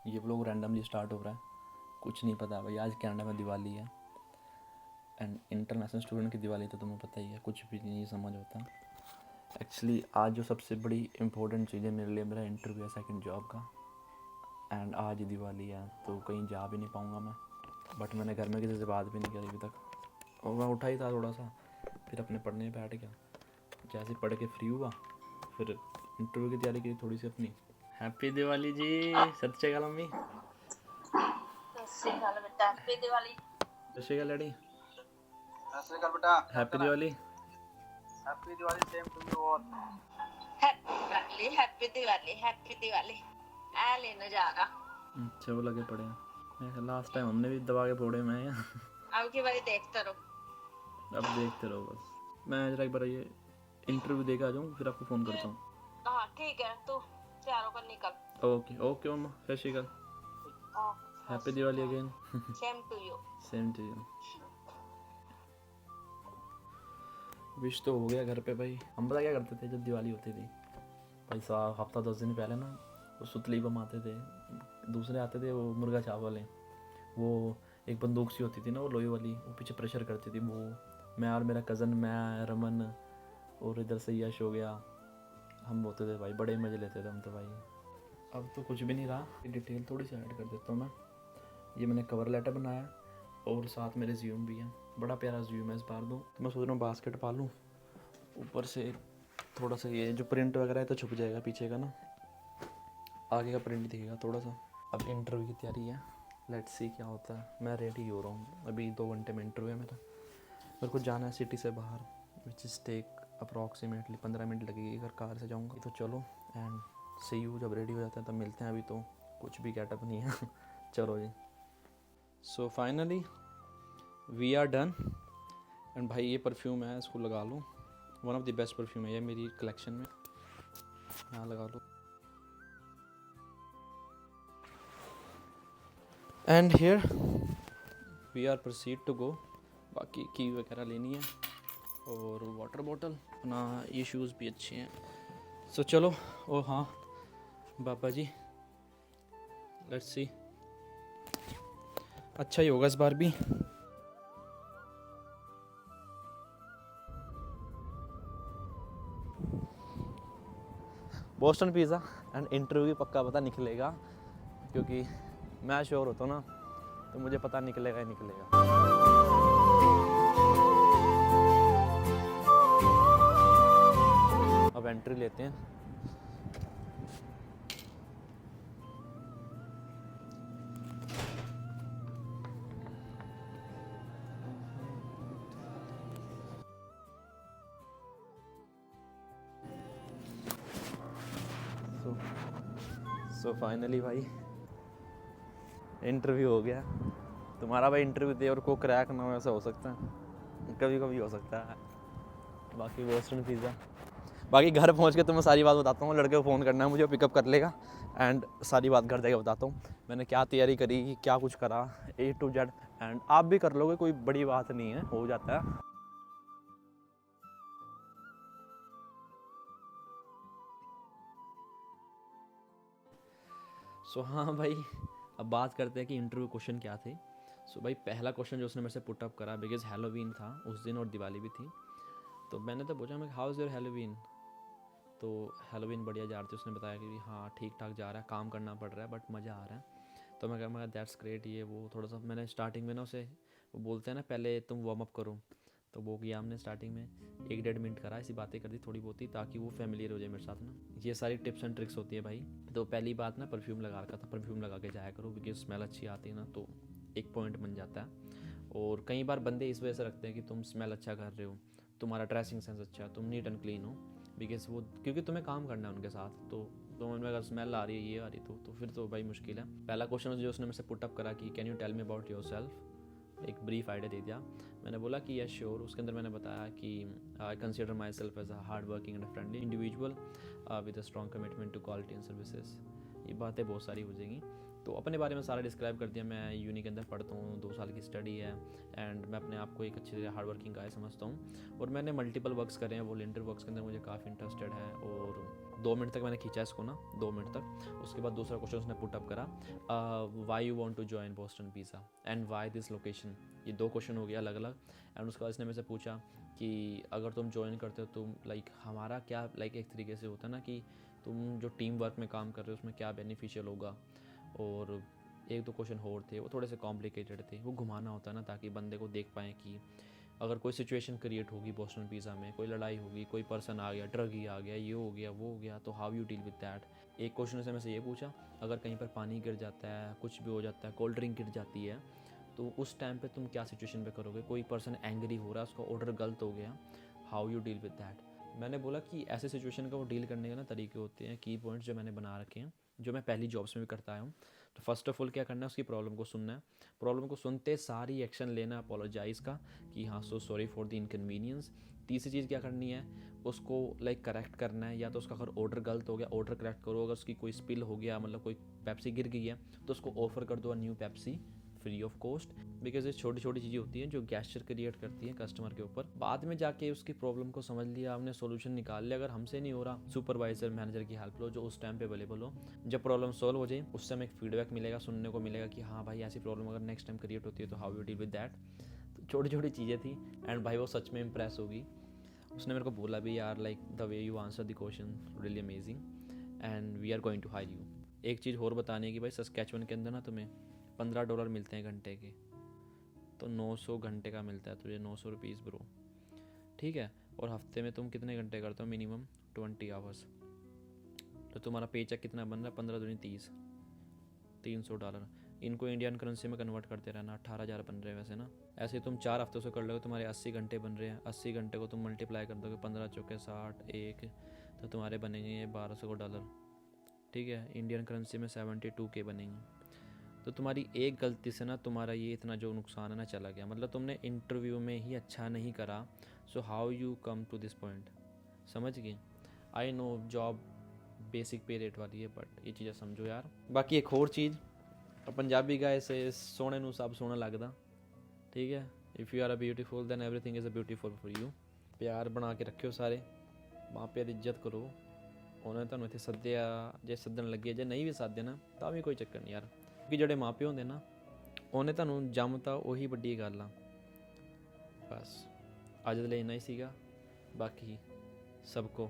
ये vlog randomly start हो रहा है, कुछ नहीं पता भाई। आज कनाडा में दिवाली है एंड इंटरनेशनल स्टूडेंट की दिवाली तो तुम्हें पता ही है, कुछ भी नहीं समझ होता। एक्चुअली आज जो सबसे बड़ी इम्पोर्टेंट चीज़ है मेरे लिए, मेरा इंटरव्यू है सेकंड जॉब का। एंड आज दिवाली है तो कहीं जा भी नहीं पाऊँगा मैं। बट मैंने घर में किसी से बात भी नहीं करी अभी तक। और मैं उठा ही था थोड़ा सा, फिर अपने पढ़ने बैठ गया। जैसे पढ़ के फ्री हुआ फिर इंटरव्यू की तैयारी की थोड़ी सी अपनी। हैप्पी दिवाली जी। सत श्री अकाल मम्मी। सत श्री अकाल बेटा, हैप्पी दिवाली। सत श्री अकाल डैडी। सत श्री अकाल बेटा, happy Diwali. Happy Diwali same to you all. Happy Diwali, happy Diwali, happy Diwali. आ लेने जा रहा। अच्छा वो लगे पड़े हैं। लास्ट टाइम हमने भी दबा के फोड़े में हैं। अब की बारी देखते रहो। अब देखते रहो बस। मैं जरा एक बार ये इंटरव्यू दे के आ जाऊँ फिर आपको फ़ोन करता हूँ। हाँ ठीक है, तू तैयार होकर निकल। ओके ओके मम्मा, सत श्री अकाल। Happy Diwali again. Same to you. Same to you. Wish तो हो गया घर पे भाई। हम पता क्या करते थे जब दिवाली होती थी भाई साहब, हफ्ता 10 दिन पहले ना वो सुतली बम आते थे, दूसरे आते थे वो मुर्गा चावल वाले। वो एक बंदूक सी होती थी ना वो लोहे वाली, वो पीछे प्रेशर करती थी। वो मैं और मेरा कज़न, मैं रमन और इधर से यश हो गया, हम होते थे भाई, बड़े मज़े लेते थे हम तो भाई। अब तो कुछ भी नहीं रहा। डिटेल थोड़ी सी ऐड कर देता हूँ मैं। ये मैंने कवर लेटर बनाया और साथ मेरे ज्यूम भी हैं। बड़ा प्यारा ज्यूम है इस बार। दो तो मैं सोच रहा हूँ बास्केट पा लूँ, ऊपर से थोड़ा सा ये जो प्रिंट वगैरह है तो छुप जाएगा पीछे का ना, आगे का प्रिंट दिखेगा थोड़ा सा। अब इंटरव्यू की तैयारी है, लेट्स सी क्या होता है। मैं रेडी हो रहा हूँ, अभी 2 घंटे में इंटरव्यू है मेरा। मेरे को जाना है सिटी से बाहर, which is take approximately 15 minute लगेगी अगर कार से जाऊँगा तो। चलो एंड सी यू, जब रेडी हो जाते हैं तब मिलते हैं। अभी तो कुछ भी गेटअप नहीं है। चलो जी। So finally we are done. And भाई ये परफ्यूम है, इसको लगा लो। One of the best perfume है ये मेरी कलेक्शन में, यहाँ लगा लो। And here we are proceed to go. बाकी की वगैरह लेनी है और वाटर बॉटल अपना। ये शूज़ भी अच्छे हैं। सो चलो। ओ हाँ बाबा जी, लेट्स सी, अच्छा ही होगा इस बार भी। बोस्टन पिज़्ज़ा एंड इंटरव्यू पक्का पता निकलेगा, क्योंकि मैं श्योर होता हूँ ना तो मुझे पता निकलेगा ही निकलेगा। अब एंट्री लेते हैं। सो फाइनली भाई इंटरव्यू हो गया। तुम्हारा भाई इंटरव्यू दे और को क्रैक ना हो, ऐसा हो सकता है, कभी कभी हो सकता है। बाकी बोस्टन पिज़्ज़ा। बाकी घर पहुंच के तुम्हें सारी बात बताता हूँ। लड़के को फ़ोन करना है मुझे, पिकअप कर लेगा एंड सारी बात घर जाके बताता हूँ मैंने क्या तैयारी करी, क्या कुछ करा, A to Z। एंड आप भी कर लोगे, कोई बड़ी बात नहीं है, हो जाता है। सो हाँ भाई, अब बात करते हैं कि इंटरव्यू क्वेश्चन क्या थे। सो भाई पहला क्वेश्चन जो उसने मेरे से पुटअप करा, बिकॉज हैलोवीन था उस दिन और दिवाली भी थी, तो मैंने तो पूछा मैं हाउ इज़ योर हैलोवीन। तो हैलोवीन बढ़िया जा रही थी। उसने बताया कि हाँ ठीक ठाक जा रहा है, काम करना पड़ रहा है बट मज़ा आ रहा है। तो मैं कहा दैट्स ग्रेट। ये वो थोड़ा सा मैंने स्टार्टिंग में ना उसे, वो बोलते हैं ना पहले तुम वार्म अप करो, तो वो किया हमने स्टार्टिंग में 1-1.5 मिनट करा, ऐसी बातें कर दी थोड़ी बहुत ही, ताकि वो फेमिलियर हो जाए मेरे साथ ना। ये सारी टिप्स एंड ट्रिक्स होती है भाई। तो पहली बात ना, परफ्यूम लगा रखा था, परफ्यूम लगा के जाया करो, बिकॉज स्मेल अच्छी आती है ना तो एक पॉइंट बन जाता है। और कई बार बंदे इस वजह से रखते हैं कि तुम स्मेल अच्छा कर रहे हो, तुम्हारा ड्रेसिंग सेंस अच्छा है, तुम नीट एंड क्लीन हो, बिकॉज वो क्योंकि तुम्हें काम करना है उनके साथ। तो उनमें अगर स्मेल आ रही है, ये आ रही तो फिर तो भाई मुश्किल है। पहला क्वेश्चन जो उसने मुझसे पुटअप करा कि can you tell me about your self, एक ब्रीफ आइडिया दे दिया। मैंने बोला कि यस श्योर। उसके अंदर मैंने बताया कि I consider my self as a hard working and friendly individual with a strong commitment to quality and services. ये बातें बहुत सारी हो जाएंगी। तो अपने बारे में सारा डिस्क्राइब कर दिया। मैं यूनी के अंदर पढ़ता हूँ, 2 साल की स्टडी है एंड मैं अपने आप को एक अच्छे हार्ड वर्किंग गाय समझता हूँ। और मैंने मल्टीपल वर्क्स करे हैं, वॉलंटियर वर्क्स के अंदर मुझे काफ़ी इंटरेस्टेड है। और 2 मिनट तक मैंने खींचा इसको ना, 2 मिनट तक। उसके बाद दूसरा क्वेश्चन उसने पुटअप करा, why you want to join Boston pizza and why this location. ये 2 क्वेश्चन हो गया अलग अलग। एंड उसके बाद इसने मेरे से पूछा कि अगर तुम ज्वाइन करते हो तो लाइक हमारा क्या, लाइक एक तरीके से होता है ना कि तुम जो टीम वर्क में काम कर रहे हो उसमें क्या बेनिफिशियल होगा। और 1-2 क्वेश्चन और थे, वो थोड़े से कॉम्प्लिकेटेड थे, वो घुमाना होता है ना ताकि बंदे को देख पाएँ कि अगर कोई सिचुएशन क्रिएट होगी बोस्टन पिज़्ज़ा में, कोई लड़ाई होगी, कोई पर्सन आ गया, ड्रग ही आ गया, ये हो गया, वो हो गया, तो how you deal with that. एक क्वेश्चन से मैं से ये पूछा, अगर कहीं पर पानी गिर जाता है, कुछ भी हो जाता है, कोल्ड ड्रिंक गिर जाती है, तो उस टाइम पे तुम क्या सिचुएशन पे करोगे। कोई पर्सन एंग्री हो रहा है, उसका ऑर्डर गलत हो गया, how you deal with that. मैंने बोला कि ऐसे सिचुएशन का वो डील करने के ना तरीके होते हैं, की पॉइंट्स जो मैंने बना रखे हैं, जो मैं पहली जॉब्स में भी करता आया हूँ। तो फर्स्ट ऑफ ऑल क्या करना है, उसकी प्रॉब्लम को सुनना है, प्रॉब्लम को सुनते सारी एक्शन लेना अपोलोजाइज़ का कि हाँ so sorry for the inconvenience. तीसरी चीज़ क्या करनी है, उसको लाइक करेक्ट करना है, या तो उसका अगर ऑर्डर गलत हो गया ऑर्डर करेक्ट करो, अगर उसकी कोई स्पिल हो गया मतलब कोई पेप्सी गिर गई है तो उसको ऑफर कर दो new Pepsi free of cost. Because ये छोटी छोटी चीज़ें होती हैं जो गैस्चर क्रिएट करती हैं कस्टमर के ऊपर। बाद में जाके उसकी प्रॉब्लम को समझ लिया, हमने सोल्यूशन निकाल लिया। अगर हमसे नहीं हो रहा, सुपरवाइजर मैनेजर की हेल्प लो जो उस टाइम पे अवेलेबल हो। जब प्रॉब्लम सॉल्व हो जाए उससे हमें एक फीडबैक मिलेगा, सुनने को मिलेगा कि हाँ भाई ऐसी प्रॉब्लम अगर नेक्स्ट टाइम क्रिएट होती है तो how you deal with that. तो छोटी छोटी चीज़ें थी एंड भाई वो सच में इम्प्रेस होगी। उसने मेरे को बोला भी यार like the way you answer the question really amazing and we are going to hire you. एक चीज़ और बताने की भाई, सस्कैचुअन के अंदर ना तुम्हें $15 मिलते हैं घंटे के, तो 900 घंटे का मिलता है तुझे, 900 रुपीज़ ब्रो, ठीक है। और हफ्ते में तुम कितने घंटे करते हो, मिनिमम 20 आवर्स। तो तुम्हारा पे चेक कितना बन रहा है, 15 दूनी 30, $300। इनको इंडियन करेंसी में कन्वर्ट करते रहना, 18,000 बन रहे हैं वैसे ना। ऐसे तुम 4 हफ्तों से कर लोगे, तुम्हारे 80 घंटे बन रहे हैं। 80 घंटे को तुम मल्टीप्लाई कर दोगे, 15 चौके 60, 1, तो तुम्हारे बनेंगे ये $1200, ठीक है। इंडियन करेंसी में 72K बनेंगे। तो तुम्हारी एक गलती से ना तुम्हारा ये इतना जो नुकसान है ना चला गया, मतलब तुमने इंटरव्यू में ही अच्छा नहीं करा। So how you come to this point, समझ गए। I know job basic pay rate वाली है बट ये चीज़ें समझो यार। बाकी एक और चीज़, पंजाबी गाय से सोने नू सब सोना लगदा, ठीक है। If you are a beautiful then everything is a beautiful for you. प्यार बना के रखियो सारे, माँ प्या दी इज्जत करो। उन्होंने तुहानू इत्थे सद्दिया, जे सद्दन लगे, जे नहीं भी सद्दे ना तां भी कोई चक्कर नहीं यार, क्योंकि ਜਿਹੜੇ ਮਾਪੇ ਹੁੰਦੇ ਨਾ ਉਹਨੇ ਤੁਹਾਨੂੰ ਜੰਮਤਾ ਉਹੀ ਵੱਡੀ ਗੱਲ ਆ। ਬਸ ਅੱਜ ਦੇ ਲਈ ਇੰਨਾ ही ਸੀगा। बाकी सबको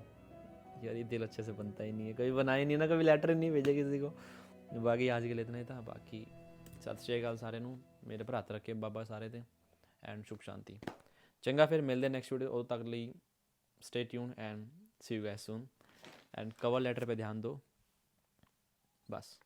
यार ये दिल अच्छे से बनता ही नहीं है, कभी बनाया नहीं ना, कभी लेटर नहीं भेजा किसी को। बाकी आज के लिए इतना ही था। बाकी सत श्री अकाल सारे नू, मेरे पर हੱਥ ਰੱਖੇ ਬਾਬਾ ਸਾਰੇ ਤੇ ਐਂਡ शुभ शांति। चंगा फिर मिलते नेक्स्ट वीडियो, उदों तक ਲਈ stay tune and see you guys soon. And cover letter पे ध्यान दो बस।